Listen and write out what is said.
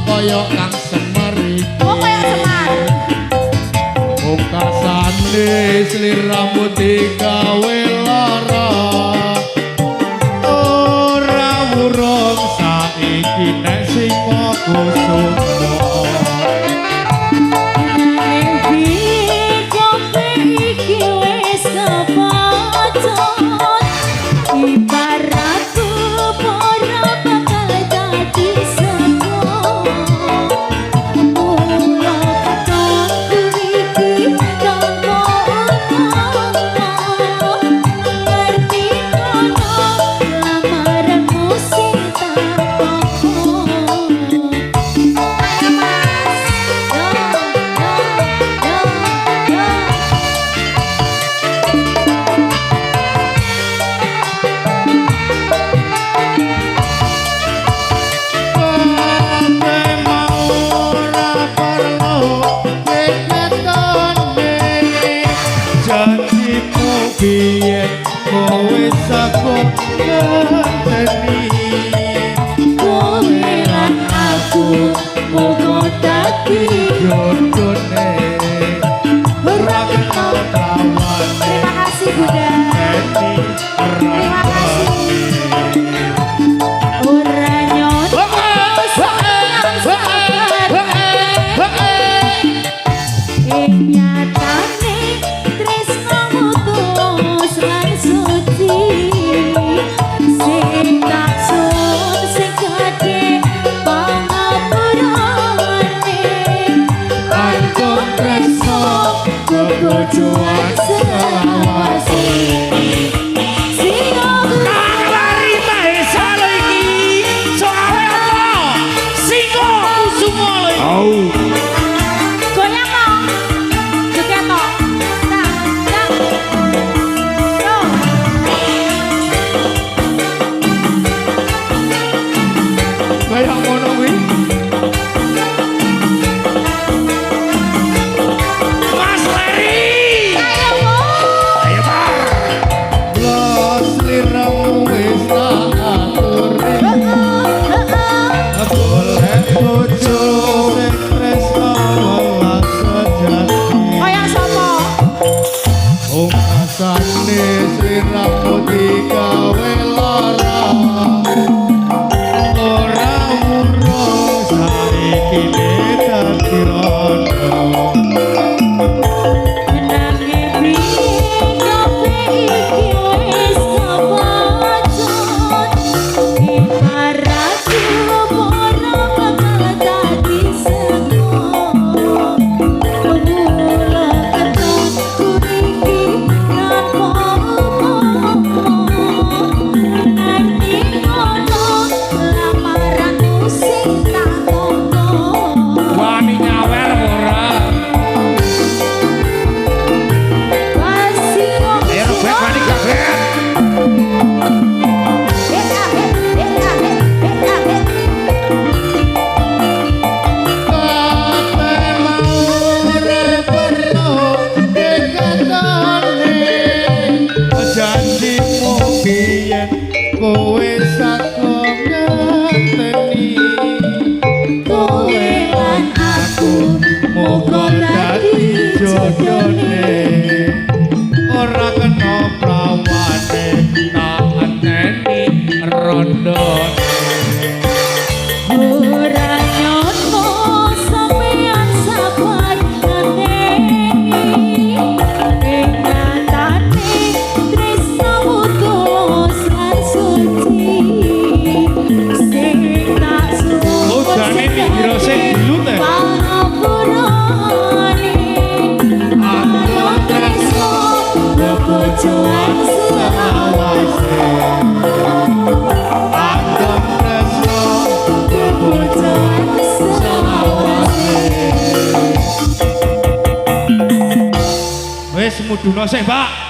kaya kang Semar iki. Oh kaya Semar. Pungkasane sliramu digawe lara. Ora wurung saiki nek sing kusuma. Biyen kowe sakon ngenteni kowe lan aku muga dadi jodone ora kena tawane. Terima kasih Bunda. Terima kasih. Ora nyono nyatane tresnamu tulus lan suci sing tak sun sing gede pangapurane Anton tresno kebojoan selawase. Pungkasane sliramu digawe lara. Ora wurung saiki dadi rondo. Kowe sakon ngenteni kowe lan aku muga dadi jodone ora kena prawane tak enteni rondone. Ora nyono sampeyan sabar ngenteni nyatane tresnamu tulus lan suci sing tak suwun pangapurane Anton tresno kebojoan selawase. Anton tresno kebojoan selawase. Wis mudhuna sik, Mbak.